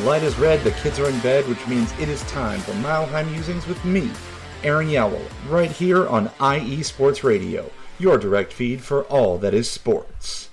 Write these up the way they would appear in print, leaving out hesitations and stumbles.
light is red, the kids are in bed, which means it is time for Mile High Musings with me, Aaron Yowell, right here on IE Sports Radio, your direct feed for all that is sports.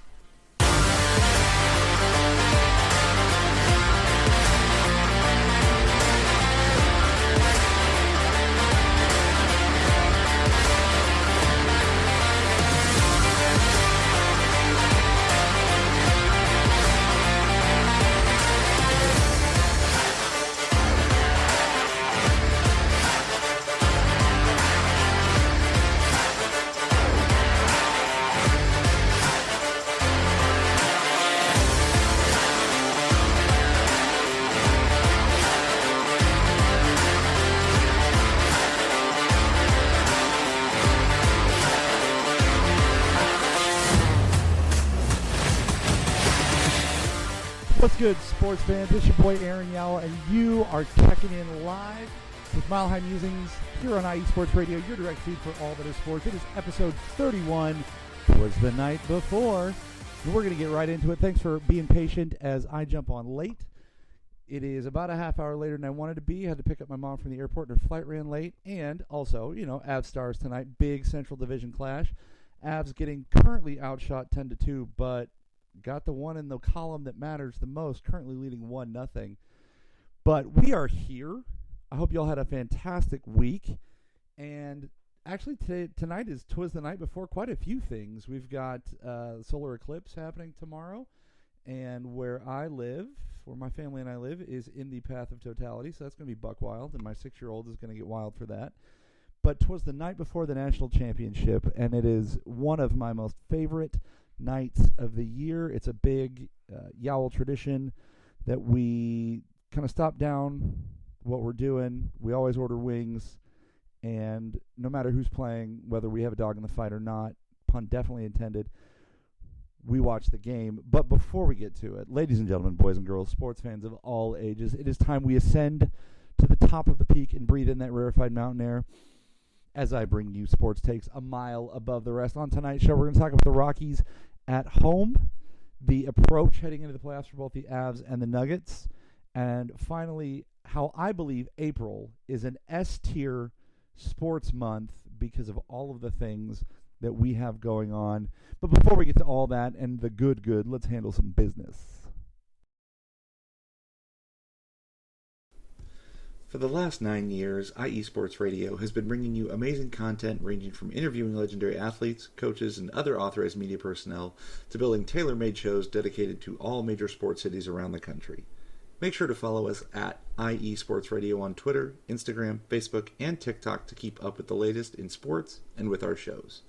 What's good, sports fans? It's your boy Aaron Yowell, and you are checking in live with Mile High Musings here on IE Sports Radio, your direct feed for all that is sports. It is episode 31, Twas the night before, and we're going to get right into it. Thanks for being patient as I jump on late. It is about a half hour later than I wanted to be. I had to pick up my mom from the airport, and her flight ran late, and also, Avs Stars tonight, big Central Division clash. Avs getting currently outshot 10-2, but got the one in the column that matters the most, currently leading 1-0. But we are here. I hope you all had a fantastic week. And actually tonight is Twas the night before quite a few things. We've got solar eclipse happening tomorrow. And where I live, where my family and I live, is in the path of totality. So that's going to be buck wild. And my 6-year-old is going to get wild for that. But 'twas the night before the national championship. And it is one of my most favorite nights of the year. It's a big Yowell tradition that we kind of stop down what we're doing. We always order wings, and no matter who's playing, whether we have a dog in the fight or not, pun definitely intended, we watch the game. But before we get to it, ladies and gentlemen, boys and girls, sports fans of all ages, it is time we ascend to the top of the peak and breathe in that rarefied mountain air as I bring you sports takes a mile above the rest. On tonight's show, we're going to talk about the Rockies at home, the approach heading into the playoffs for both the Avs and the Nuggets, and finally, how I believe April is an S-tier sports month because of all of the things that we have going on. But before we get to all that and the good, let's handle some business. For the last 9 years, IE Sports Radio has been bringing you amazing content ranging from interviewing legendary athletes, coaches, and other authorized media personnel to building tailor-made shows dedicated to all major sports cities around the country. Make sure to follow us at IE Sports Radio on Twitter, Instagram, Facebook, and TikTok to keep up with the latest in sports and with our shows.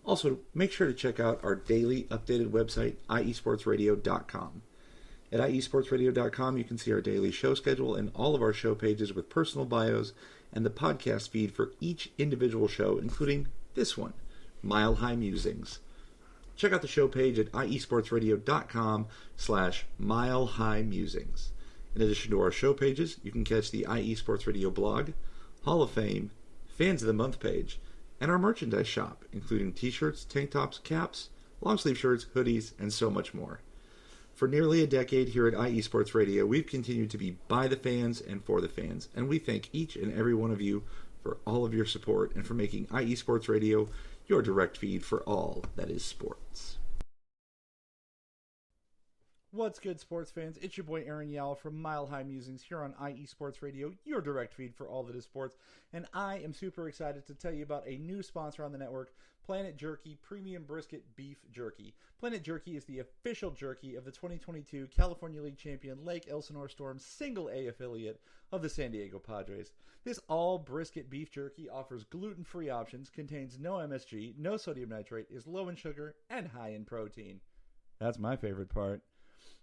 Also, make sure to check out our daily updated website, iesportsradio.com. At iesportsradio.com, you can see our daily show schedule and all of our show pages with personal bios and the podcast feed for each individual show, including this one, Mile High Musings. Check out the show page at iesportsradio.com/Mile High Musings. In addition to our show pages, you can catch the IE Sports Radio blog, Hall of Fame, Fans of the Month page, and our merchandise shop, including t-shirts, tank tops, caps, long sleeve shirts, hoodies, and so much more. For nearly a decade here at IE Sports Radio, we've continued to be by the fans and for the fans, and we thank each and every one of you for all of your support and for making IE Sports Radio your direct feed for all that is sports. What's good, sports fans? It's your boy Aaron Yowell from Mile High Musings here on IE Sports Radio, your direct feed for all that is sports, and I am super excited to tell you about a new sponsor on the network, Planet Jerky Premium Brisket Beef Jerky. Planet Jerky is the official jerky of the 2022 California League champion Lake Elsinore Storm's Single A affiliate of the San Diego Padres. This all-brisket beef jerky offers gluten-free options, contains no MSG, no sodium nitrate, is low in sugar, and high in protein. That's my favorite part.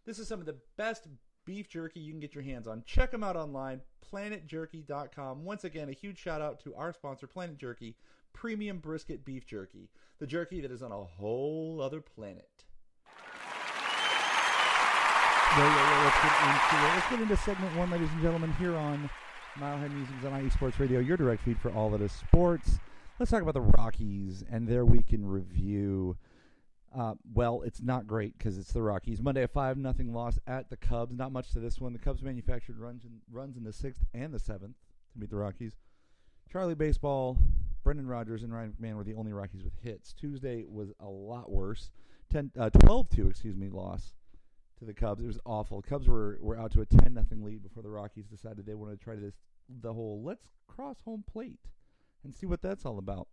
This is some of the best beef jerky you can get your hands on. Check them out online, planetjerky.com. Once again, a huge shout out to our sponsor, Planet Jerky, Premium Brisket Beef Jerky, the jerky that is on a whole other planet. Let's get into segment one, ladies and gentlemen, here on Mile High Musings on IE Sports Radio, your direct feed for all that is sports. Let's talk about the Rockies and their week in review. Well, it's not great because it's the Rockies. Monday, a 5-0 loss at the Cubs. Not much to this one. The Cubs manufactured runs in the 6th and the 7th to beat the Rockies. Charlie Baseball, Brendan Rodgers, and Ryan McMahon were the only Rockies with hits. Tuesday was a lot worse. 12-2, loss to the Cubs. It was awful. Cubs were out to a 10-0 lead before the Rockies decided they wanted to try the whole let's cross home plate and see what that's all about.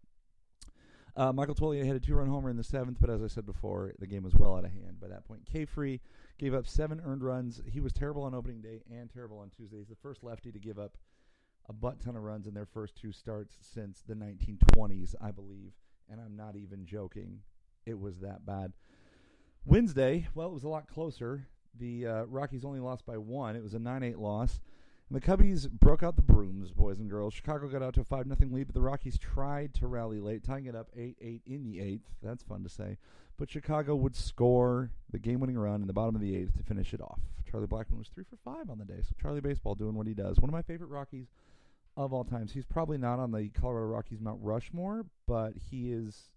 Michael Toglia hit a 2-run homer in the 7th, but as I said before, the game was well out of hand by that point. K-Free gave up 7 earned runs. He was terrible on opening day and terrible on Tuesday. He's the first lefty to give up a butt-ton of runs in their first 2 starts since the 1920s, I believe, and I'm not even joking. It was that bad. Wednesday, well, it was a lot closer. The Rockies only lost by 1. It was a 9-8 loss. And the Cubbies broke out the brooms, boys and girls. Chicago got out to a 5-0 lead, but the Rockies tried to rally late, tying it up 8-8 in the 8th. That's fun to say. But Chicago would score the game-winning run in the bottom of the 8th to finish it off. Charlie Blackmon was 3 for 5 on the day, so Charlie Baseball doing what he does. One of my favorite Rockies of all times. He's probably not on the Colorado Rockies Mount Rushmore, but he is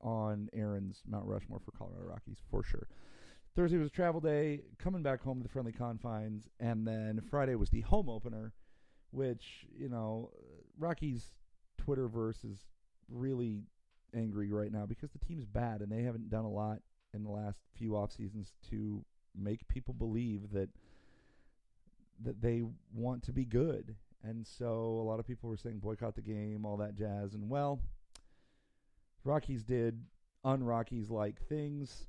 on Aaron's Mount Rushmore for Colorado Rockies for sure. Thursday was a travel day, coming back home to the friendly confines, and then Friday was the home opener, which, Rockies Twitterverse is really angry right now because the team's bad, and they haven't done a lot in the last few off seasons to make people believe that they want to be good. And so a lot of people were saying boycott the game, all that jazz, and well, Rockies did un-Rockies-like things,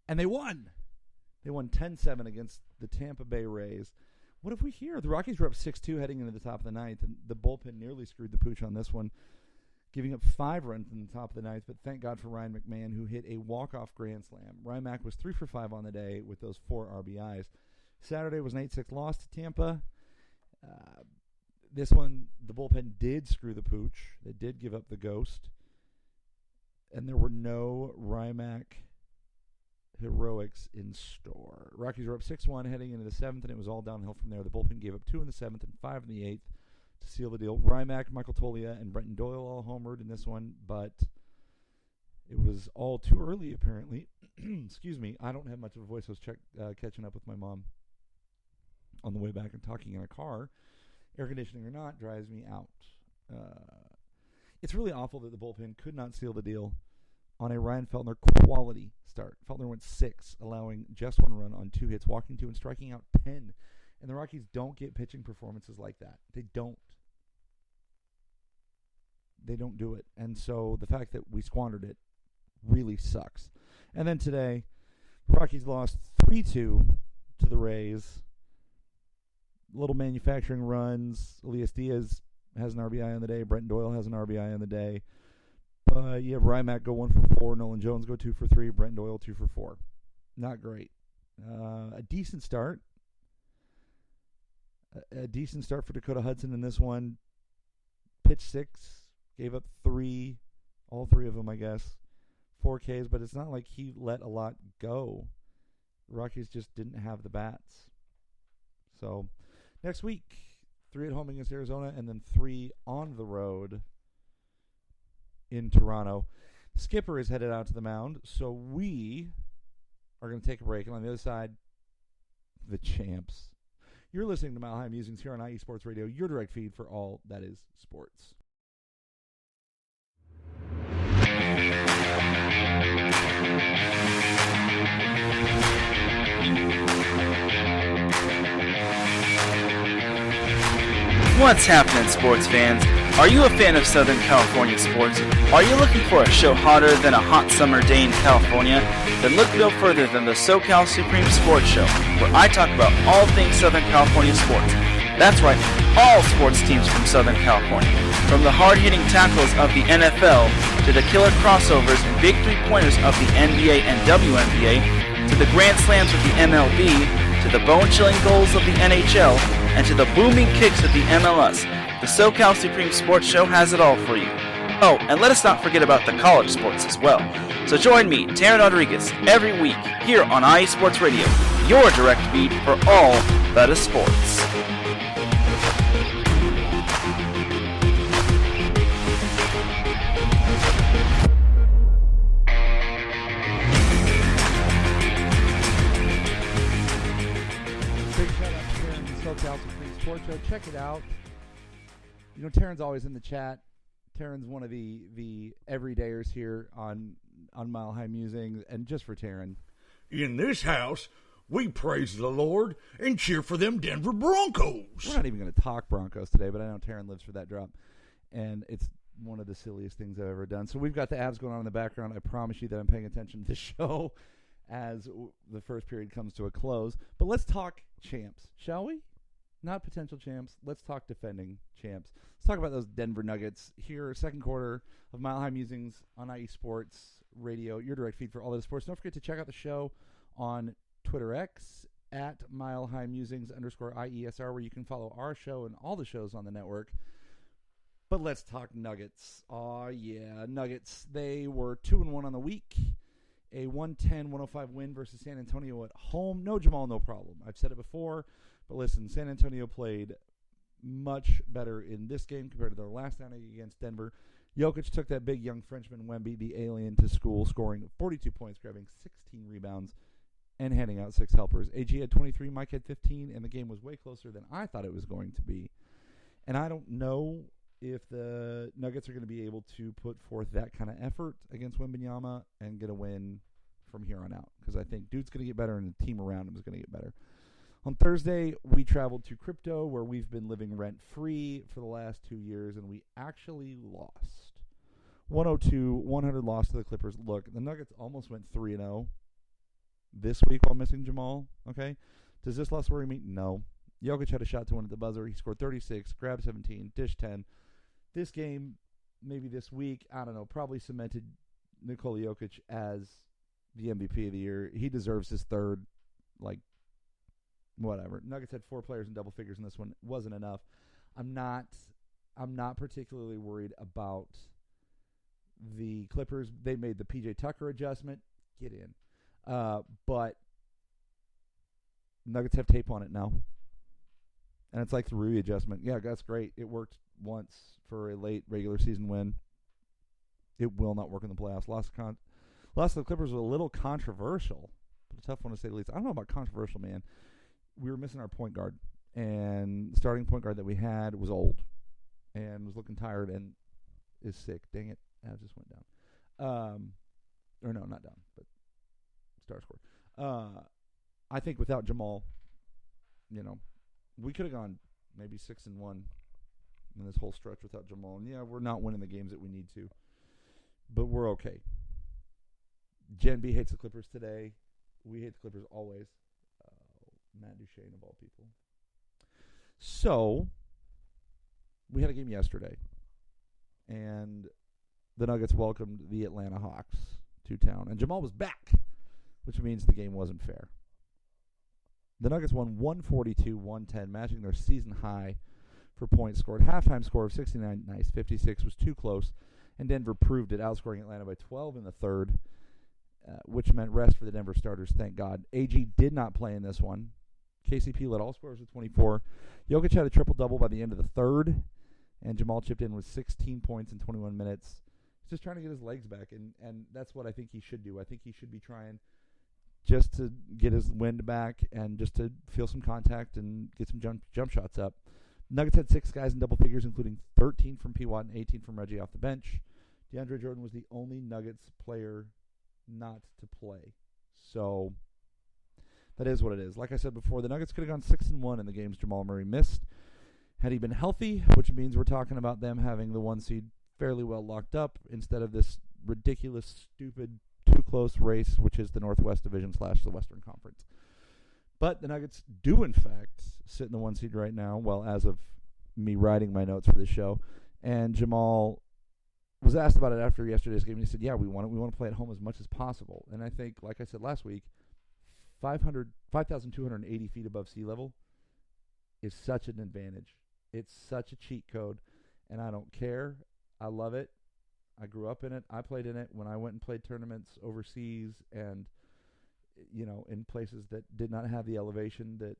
and they won. They won 10-7 against the Tampa Bay Rays. What have we here? The Rockies were up 6-2 heading into the top of the 9th, and the bullpen nearly screwed the pooch on this one, giving up 5 runs in the top of the 9th, but thank God for Ryan McMahon, who hit a walk-off grand slam. Ryan Mack was 3 for 5 on the day with those 4 RBIs. Saturday was an 8-6 loss to Tampa. This one, the bullpen did screw the pooch. They did give up the ghost. And there were no Rymack heroics in store. Rockies were up 6-1 heading into the 7th, and it was all downhill from there. The bullpen gave up 2 in the 7th and 5 in the 8th to seal the deal. Rymack, Michael Toglia, and Brenton Doyle all homered in this one, but it was all too early, apparently. Excuse me. I don't have much of a voice. I was catching up with my mom on the way back and talking in a car. Air conditioning or not, drives me out. It's really awful that the bullpen could not seal the deal on a Ryan Feltner quality start. Feltner went 6, allowing just 1 run on 2 hits, walking 2 and striking out 10. And the Rockies don't get pitching performances like that. They don't. They don't do it. And so the fact that we squandered it really sucks. And then today, Rockies lost 3-2 to the Rays. Little manufacturing runs. Elias Diaz has an RBI on the day. Brenton Doyle has an RBI on the day. You have Rymack go 1 for 4. Nolan Jones go 2 for 3. Brenton Doyle 2 for 4. Not great. A decent start. A decent start for Dakota Hudson in this one. Pitched 6. Gave up 3. All 3 of them, I guess. 4 Ks, but it's not like he let a lot go. The Rockies just didn't have the bats. So, next week, 3 at home against Arizona, and then 3 on the road in Toronto. Skipper is headed out to the mound, so we are going to take a break. And on the other side, the champs. You're listening to Mile High Musings here on IE Sports Radio, your direct feed for all that is sports. What's happening, sports fans? Are you a fan of Southern California sports? Are you looking for a show hotter than a hot summer day in California? Then look no further than the SoCal Supreme Sports Show, where I talk about all things Southern California sports. That's right, all sports teams from Southern California. From the hard-hitting tackles of the NFL, to the killer crossovers and big three-pointers of the NBA and WNBA, to the grand slams of the MLB, to the bone-chilling goals of the NHL, and to the booming kicks of the MLS, the SoCal Supreme Sports Show has it all for you. Oh, and let us not forget about the college sports as well. So join me, Taryn Rodriguez, every week here on IE Sports Radio, your direct feed for all that is sports. Sports Show. Check it out. You know, Taryn's always in the chat. Taryn's one of the everydayers here on Mile High Musings, and just for Taryn. In this house, we praise the Lord and cheer for them Denver Broncos. We're not even going to talk Broncos today, but I know Taryn lives for that drop, and it's one of the silliest things I've ever done. So we've got the Avs going on in the background. I promise you that I'm paying attention to the show as the first period comes to a close. But let's talk champs, shall we? Not potential champs. Let's talk defending champs. Let's talk about those Denver Nuggets. Here, second quarter of Mile High Musings on IE Sports Radio, your direct feed for all of the sports. Don't forget to check out the show on Twitter X at Mile High Musings _IESR, where you can follow our show and all the shows on the network. But let's talk Nuggets. Oh, yeah, Nuggets. They were 2-1 on the week. A 110-105 win versus San Antonio at home. No Jamal, no problem. I've said it before, but listen, San Antonio played much better in this game compared to their last outing against Denver. Jokic took that big young Frenchman Wemby, the alien, to school, scoring 42 points, grabbing 16 rebounds, and handing out 6 helpers. AG had 23, Mike had 15, and the game was way closer than I thought it was going to be. And I don't know if the Nuggets are going to be able to put forth that kind of effort against Wembanyama and get a win from here on out, because I think dude's going to get better and the team around him is going to get better. On Thursday, we traveled to Crypto, where we've been living rent-free for the last 2 years, and we actually lost. 102-100 loss to the Clippers. Look, the Nuggets almost went 3-0 this week while missing Jamal, okay? Does this loss worry me? No. Jokic had a shot to win at the buzzer. He scored 36, grabbed 17, dished 10. This game, maybe this week, I don't know, probably cemented Nikola Jokic as the MVP of the year. He deserves his third, whatever. Nuggets had 4 players in double figures in this one. Wasn't enough. I'm not particularly worried about the Clippers. They made the PJ Tucker adjustment. Get in. But Nuggets have tape on it now. And it's like the Rui adjustment. Yeah, that's great. It worked once for a late regular season win. It will not work in the playoffs. Loss of the Clippers was a little controversial, but a tough one to say the least. I don't know about controversial, man. We were missing our point guard, and the starting point guard that we had was old and was looking tired and is sick. Dang it. Avs just went down. Or no, not down, but Star scored. I think without Jamal, we could have gone maybe 6-1 in this whole stretch without Jamal. And yeah, we're not winning the games that we need to, but we're okay. Gen B hates the Clippers today. We hate the Clippers always. Matt Duchene of all people. So, we had a game yesterday, and the Nuggets welcomed the Atlanta Hawks to town, and Jamal was back, which means the game wasn't fair. The Nuggets won 142-110, matching their season high for points scored. Halftime score of 69, nice. 56 was too close, and Denver proved it, outscoring Atlanta by 12 in the third, which meant rest for the Denver starters, thank God. AG did not play in this one. KCP led all scorers with 24. Jokic had a triple-double by the end of the third, and Jamal chipped in with 16 points in 21 minutes. He's just trying to get his legs back, and that's what I think he should do. I think he should be trying just to get his wind back and just to feel some contact and get some jump shots up. Nuggets had 6 guys in double figures, including 13 from P. Watt and 18 from Reggie off the bench. DeAndre Jordan was the only Nuggets player not to play. So that is what it is. Like I said before, the Nuggets could have gone 6-1 in the games Jamal Murray missed had he been healthy, which means we're talking about them having the 1 seed fairly well locked up instead of this ridiculous, stupid, too close race, which is the Northwest Division / the Western Conference. But the Nuggets do, in fact, sit in the 1 seed right now, well, as of me writing my notes for this show. And Jamal was asked about it after yesterday's game, and he said, yeah, we want to play at home as much as possible. And I think, like I said last week, 5,280 feet above sea level is such an advantage. It's such a cheat code, and I don't care. I love it. I grew up in it. I played in it when I went and played tournaments overseas and, in places that did not have the elevation that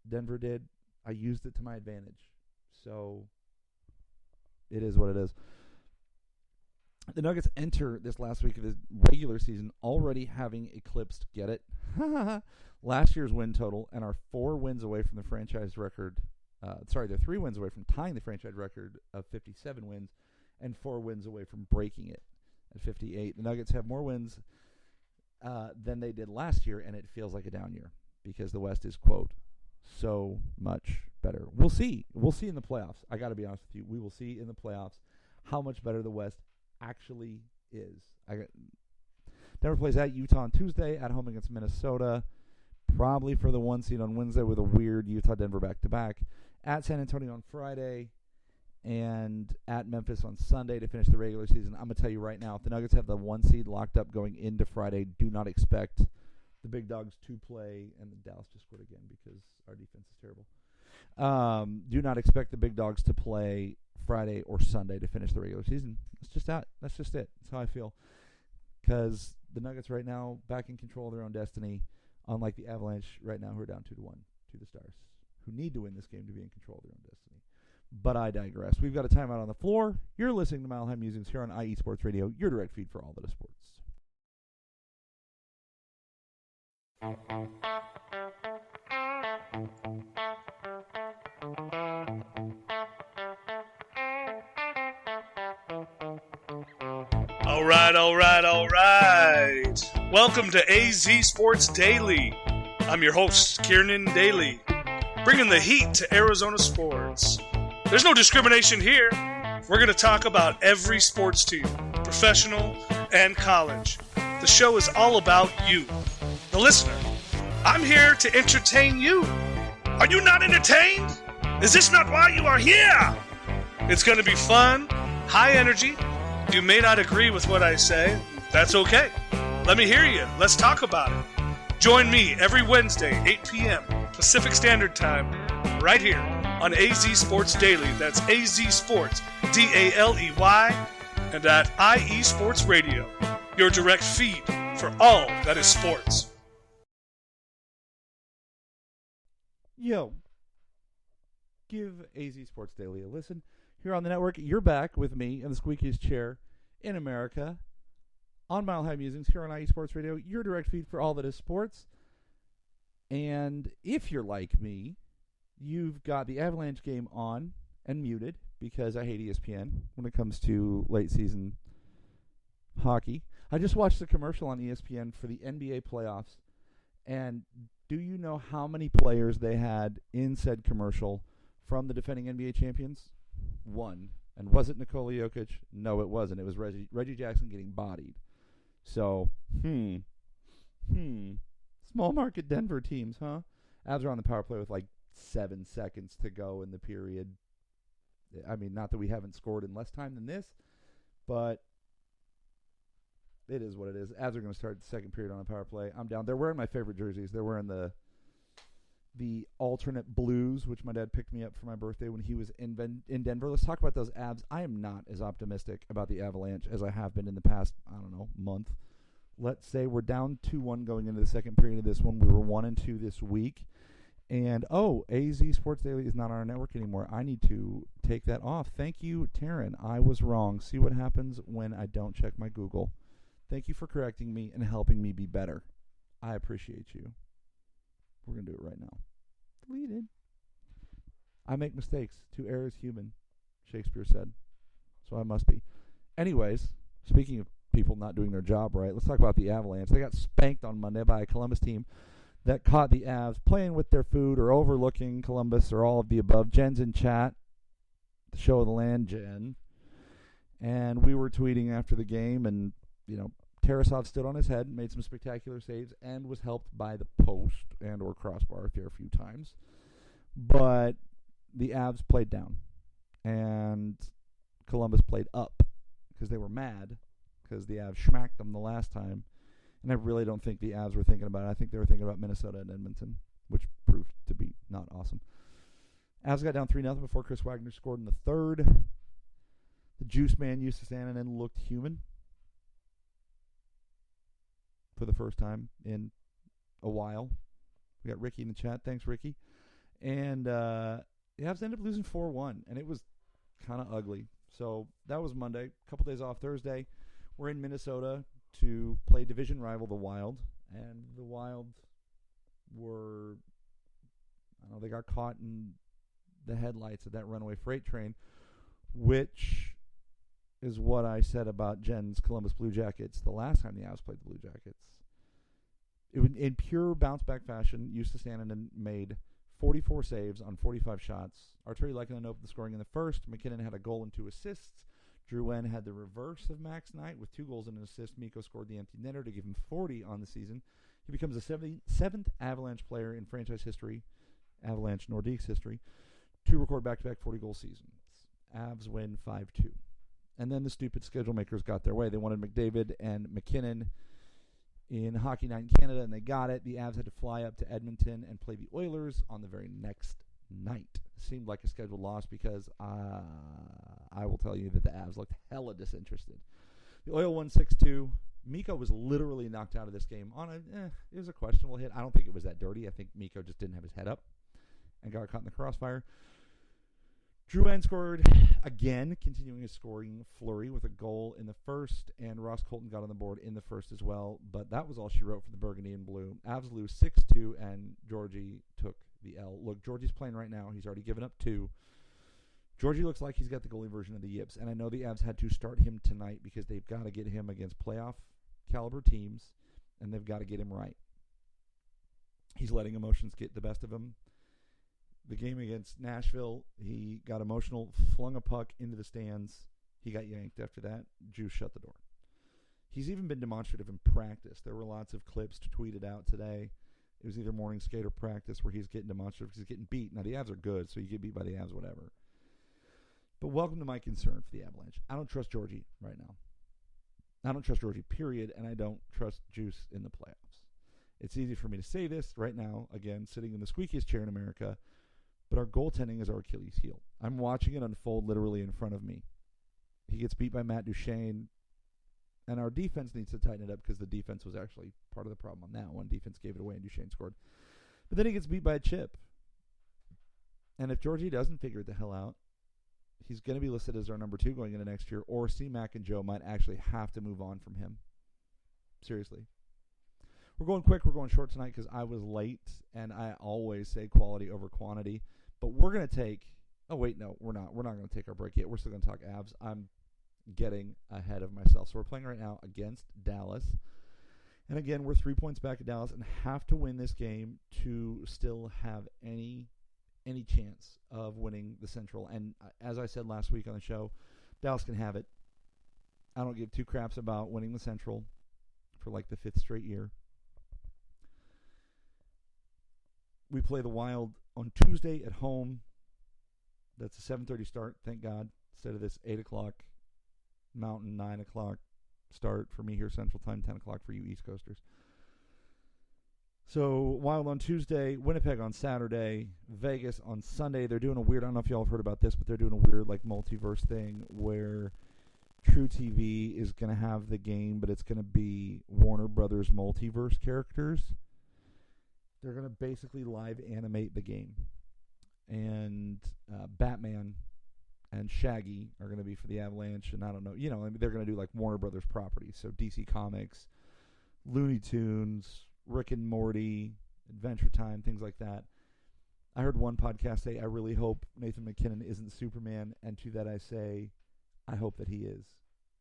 Denver did. I used it to my advantage. So it is what it is. The Nuggets enter this last week of the regular season already having eclipsed, get it, last year's win total, and are 4 wins away from the franchise record they're 3 wins away from tying the franchise record of 57 wins and 4 wins away from breaking it at 58. The Nuggets have more wins than they did last year, and it feels like a down year because the West is, quote, so much better. We'll see. We'll see in the playoffs. I got to be honest with you. We will see in the playoffs how much better the West actually is. Denver plays at Utah on Tuesday, at home against Minnesota, probably for the 1 seed on Wednesday with a weird Utah-Denver back-to-back, at San Antonio on Friday, and at Memphis on Sunday to finish the regular season. I'm going to tell you right now, if the Nuggets have the 1 seed locked up going into Friday, do not expect the big dogs to play, and the Dallas just scored again because our defense is terrible. Do not expect the big dogs to play Friday or Sunday to finish the regular season. That's just it. That's how I feel. Because the Nuggets right now back in control of their own destiny, unlike the Avalanche right now who are down 2-1 to the Stars, who need to win this game to be in control of their own destiny. But I digress. We've got a timeout on the floor. You're listening to Mile High Musings here on IE Sports Radio, your direct feed for all that is sports. All right. Welcome to AZ Sports Daily. I'm your host, Kiernan Daly, bringing the heat to Arizona sports. There's no discrimination here. We're going to talk about every sports team, professional and college. The show is all about you, the listener. I'm here to entertain you. Are you not entertained? Is this not why you are here? It's going to be fun, high energy. You may not agree with what I say. That's okay. Let me hear you. Let's talk about it. Join me every Wednesday, 8 p.m. Pacific Standard Time, right here on AZ Sports Daily. That's AZ Sports, D-A-L-E-Y, and at IE Sports Radio, your direct feed for all that is sports. Yo, give AZ Sports Daily a listen. Here on the network, you're back with me in the squeakiest chair in America on Mile High Musings here on IE Sports Radio, your direct feed for all that is sports. And if you're like me, you've got the Avalanche game on and muted because I hate ESPN when it comes to late season hockey. I just watched the commercial on ESPN for the NBA playoffs, and do you know how many players they had in said commercial from the defending NBA champions? 1. And was it Nikola Jokic? No, it wasn't. It was Reggie Jackson getting bodied. So, small market Denver teams, huh? Avs are on the power play with like 7 seconds to go in the period. I mean, not that we haven't scored in less time than this, but it is what it is. Avs are going to start the second period on the power play. I'm down. They're wearing my favorite jerseys. They're wearing the alternate blues, which my dad picked me up for my birthday when he was in Denver. Let's talk about those Avs. I am not as optimistic about the Avalanche as I have been in the past, month. Let's say we're down 2-1 going into the second period of this one. We were 1-2 this week. And, AZ Sports Daily is not on our network anymore. I need to take that off. Thank you, Taryn. I was wrong. See what happens when I don't check my Google. Thank you for correcting me and helping me be better. I appreciate you. We're going to do it right now. Deleted. I make mistakes. To err is human, Shakespeare said. So I must be. Anyways, speaking of people not doing their job right, let's talk about the Avalanche. They got spanked on Monday by a Columbus team that caught the Avs playing with their food or overlooking Columbus or all of the above. Jen's in chat. The show of the land, Jen. And we were tweeting after the game, and, Tarasov stood on his head, made some spectacular saves, and was helped by the post and or crossbar there a few times. But the Avs played down, and Columbus played up because they were mad because the Avs schmacked them the last time. And I really don't think the Avs were thinking about it. I think they were thinking about Minnesota and Edmonton, which proved to be not awesome. Avs got down 3-0 before Chris Wagner scored in the third. The juice man, Justus Annunen, looked human for the first time in a while. We got Ricky in the chat. Thanks, Ricky. And the Avs ended up losing 4-1, and it was kind of ugly. So that was Monday. A couple days off Thursday. We're in Minnesota to play division rival, the Wild. And the Wild were, they got caught in the headlights of that runaway freight train, which is what I said about Jen's Columbus Blue Jackets the last time the Avs played the Blue Jackets. In pure bounce-back fashion, Justus Annunen made 44 saves on 45 shots. Artturi Lehkonen opened the scoring in the first. McKinnon had a goal and 2 assists. Drouin had the reverse of Max Knight with 2 goals and an assist. Mikko scored the empty netter to give him 40 on the season. He becomes the 77th Avalanche player in franchise history, Avalanche Nordiques history, to record back-to-back 40-goal seasons. Avs win 5-2. And then the stupid schedule makers got their way. They wanted McDavid and McKinnon in Hockey Night in Canada, and they got it. The Avs had to fly up to Edmonton and play the Oilers on the very next night. Seemed like a scheduled loss because I will tell you that the Avs looked hella disinterested. The Oil won 6-2. Mikko was literally knocked out of this game on it was a questionable hit. I don't think it was that dirty. I think Mikko just didn't have his head up and got caught in the crossfire. Drouin scored again, continuing his scoring flurry with a goal in the first, and Ross Colton got on the board in the first as well, but that was all she wrote for the Burgundy and Blue. Avs lose 6-2, and Georgie took the L. Look, Georgie's playing right now. He's already given up 2. Georgie looks like he's got the goalie version of the Yips, and I know the Avs had to start him tonight because they've got to get him against playoff-caliber teams, and they've got to get him right. He's letting emotions get the best of him. The game against Nashville, he got emotional, flung a puck into the stands. He got yanked after that. Juice shut the door. He's even been demonstrative in practice. There were lots of clips tweeted out today. It was either morning skate or practice where he's getting demonstrative because he's getting beat. Now, the Avs are good, so you get beat by the Avs, whatever. But welcome to my concern for the Avalanche. I don't trust Georgie right now. I don't trust Georgie, period, and I don't trust Juice in the playoffs. It's easy for me to say this right now, again, sitting in the squeakiest chair in America, but our goaltending is our Achilles heel. I'm watching it unfold literally in front of me. He gets beat by Matt Duchene, and our defense needs to tighten it up because the defense was actually part of the problem on that one. Defense gave it away, and Duchene scored. But then he gets beat by a chip. And if Georgie doesn't figure it the hell out, he's going to be listed as our number 2 going into next year, or C-Mac and Joe might actually have to move on from him. Seriously. We're going quick. We're going short tonight because I was late, and I always say quality over quantity. But we're going to take... Oh, wait, no, we're not. We're not going to take our break yet. We're still going to talk Avs. I'm getting ahead of myself. So we're playing right now against Dallas. And again, we're 3 points back at Dallas and have to win this game to still have any chance of winning the Central. And as I said last week on the show, Dallas can have it. I don't give 2 craps about winning the Central for like the 5th straight year. We play the Wild on Tuesday at home. That's a 7:30 start, thank God, instead of this 8 o'clock Mountain, 9 o'clock start for me here Central Time, 10 o'clock for you East Coasters. So Wild on Tuesday, Winnipeg on Saturday, Vegas on Sunday. They're doing a weird, I don't know if y'all have heard about this, but they're doing a weird like multiverse thing where True TV is going to have the game, but it's going to be Warner Brothers multiverse characters. They're going to basically live animate the game. And Batman and Shaggy are going to be for the Avalanche, and I don't know, they're going to do like Warner Brothers properties, so DC Comics, Looney Tunes, Rick and Morty, Adventure Time, things like that. I heard one podcast say, I really hope Nathan McKinnon isn't Superman, and to that I say, I hope that he is,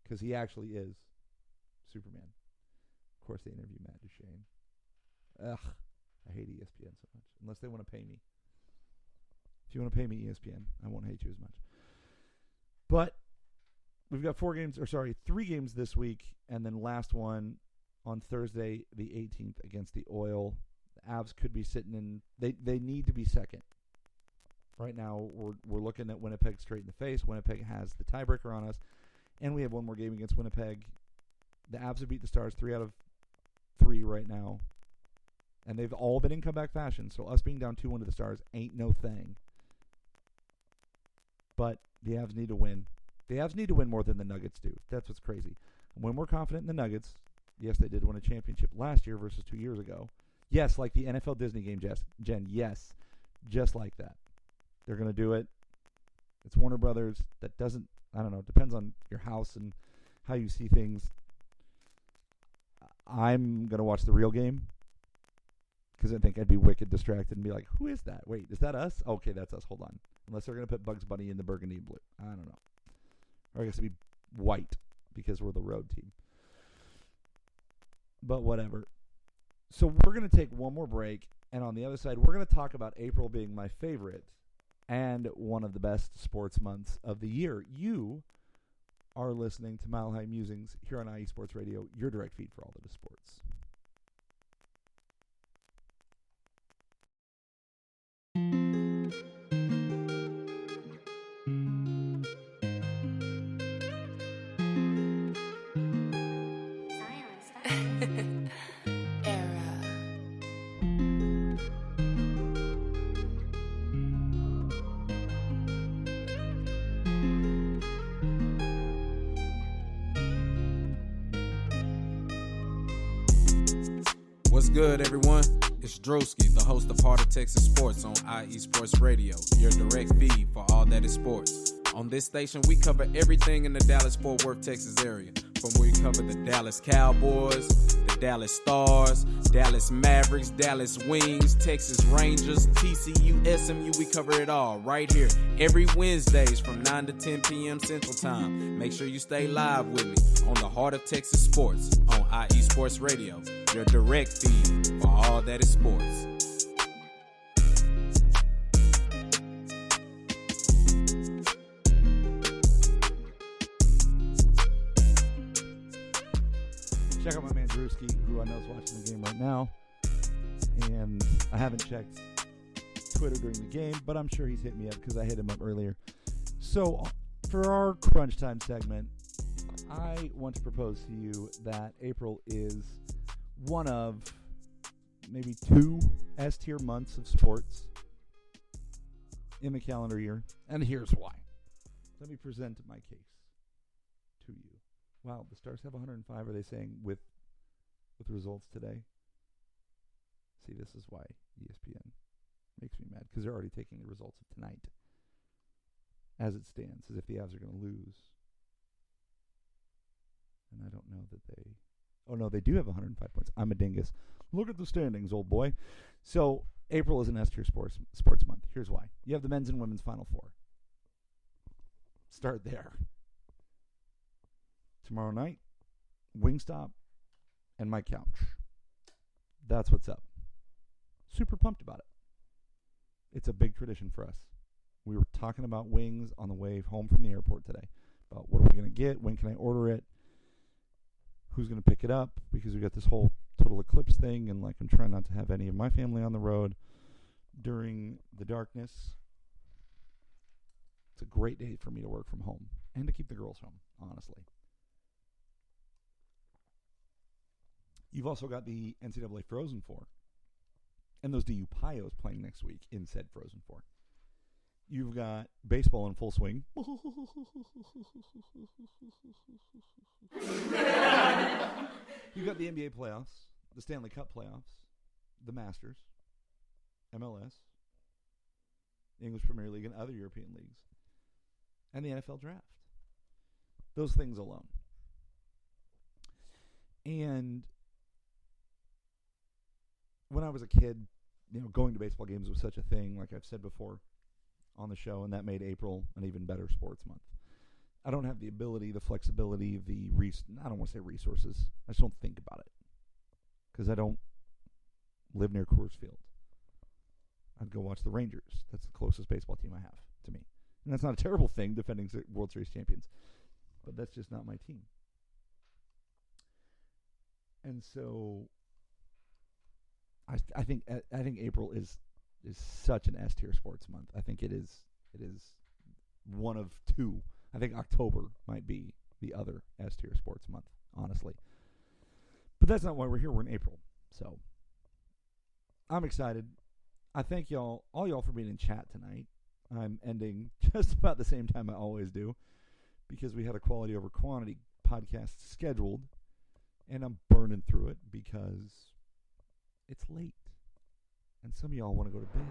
because he actually is Superman. Of course, they interview Matt Duchene. Ugh, I hate ESPN so much, unless they want to pay me. If you want to pay me, ESPN, I won't hate you as much. But we've got 3 games this week, and then last one on Thursday, the 18th, against the Oil. The Avs could be sitting in... They need to be second. Right now, we're looking at Winnipeg straight in the face. Winnipeg has the tiebreaker on us, and we have one more game against Winnipeg. The Avs have beat the Stars 3 out of 3 right now, and they've all been in comeback fashion, so us being down 2-1 to the Stars ain't no thing. But the Avs need to win. The Avs need to win more than the Nuggets do. That's what's crazy. When we're confident in the Nuggets, yes, they did win a championship last year versus 2 years ago. Yes, like the NFL Disney game, Jen. Yes, just like that. They're going to do it. It's Warner Brothers. That doesn't, I don't know, it depends on your house and how you see things. I'm going to watch the real game Because I think I'd be wicked distracted and be like, who is that? Wait, is that us? Okay, that's us. Hold on. Unless they're going to put Bugs Bunny in the burgundy and blue. I don't know. Or I guess it'd be white because we're the road team. But whatever. So we're going to take one more break. And on the other side, we're going to talk about April being my favorite and one of the best sports months of the year. You are listening to Mile High Musings here on IE Sports Radio, your direct feed for all that is sports. What's good, everyone? It's Drewski, the host of Heart of Texas Sports on IE Sports Radio, your direct feed for all that is sports. On this station, we cover everything in the Dallas-Fort Worth, Texas area. From where we cover the Dallas Cowboys, the Dallas Stars, Dallas Mavericks, Dallas Wings, Texas Rangers, TCU, SMU, we cover it all right here every Wednesdays from 9 to 10 p.m. Central Time. Make sure you stay live with me on the Heart of Texas Sports on IE Sports Radio, your direct feed for all that is sports. Check out my man Drewski, who I know is watching the game right now. And I haven't checked Twitter during the game, but I'm sure he's hit me up because I hit him up earlier. So for our crunch time segment, I want to propose to you that April is one of maybe 2 S-tier months of sports in the calendar year. And here's why. Let me present my case to you. Wow, the Stars have 105, are they saying, with results today? See, this is why ESPN makes me mad, because they're already taking the results of tonight as it stands, as if the Avs are going to lose. And I don't know that they... Oh, no, they do have 105 points. I'm a dingus. Look at the standings, old boy. So, April is an S-tier sports month. Here's why. You have the men's and women's Final Four. Start there. Tomorrow night, Wingstop and my couch. That's what's up. Super pumped about it. It's a big tradition for us. We were talking about wings on the way home from the airport today. About what are we going to get? When can I order it? Who's going to pick it up? Because we got this whole total eclipse thing, and like I'm trying not to have any of my family on the road during the darkness. It's a great day for me to work from home and to keep the girls home, honestly. You've also got the NCAA Frozen Four and those DU Pios playing next week in said Frozen Four. You've got baseball in full swing. You've got the NBA playoffs, the Stanley Cup playoffs, the Masters, MLS, the English Premier League, and other European leagues, and the NFL draft. Those things alone. And when I was a kid, going to baseball games was such a thing, like I've said before on the show, and that made April an even better sports month. I don't have the ability, the flexibility, I don't want to say resources. I just don't think about it because I don't live near Coors Field. I'd go watch the Rangers. That's the closest baseball team I have to me. And that's not a terrible thing, defending World Series champions. But that's just not my team. And so I think April is such an S-tier sports month. I think it is one of 2. I think October might be the other S-tier sports month, honestly. But that's not why we're here. We're in April. So I'm excited. I thank all y'all for being in chat tonight. I'm ending just about the same time I always do because we had a quality over quantity podcast scheduled, and I'm burning through it because it's late. And some of y'all want to go to bed.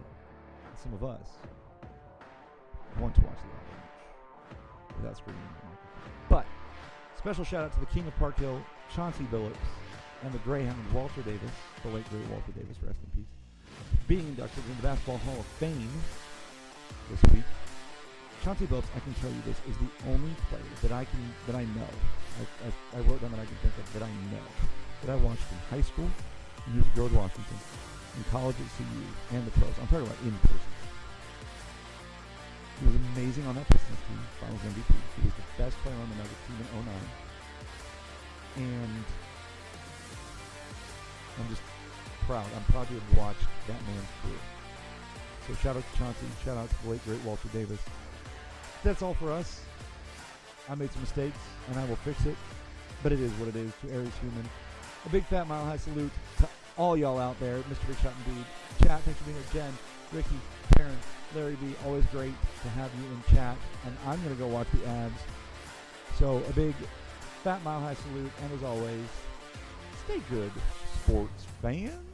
And some of us want to watch the Avalanche without screaming at the microphone. But special shout out to the King of Park Hill, Chauncey Billups, and the Greyhound, Walter Davis, the late great Walter Davis, rest in peace. being inducted into the Basketball Hall of Fame this week. Chauncey Billups, I can tell you this, is the only player that I know. I wrote down that I can think of that I know. That I watched in high school, in Music Road, Washington, in college at CU, and the pros. I'm talking about in person. He was amazing on that Pistons team, Finals MVP. He was the best player on the Nuggets team in 2009. And I'm just proud. I'm proud to have watched that man's career. So shout out to Chauncey. Shout out to the late, great Walter Davis. That's all for us. I made some mistakes, and I will fix it. But it is what it is. To Aries Human. A big fat mile high salute to all y'all out there. Mr. Big Shot indeed. Chat, thanks for being here. Jen, Ricky, Karen, Larry B. Always great to have you in chat. And I'm going to go watch the ads. So a big fat mile high salute. And as always, stay good, sports fans.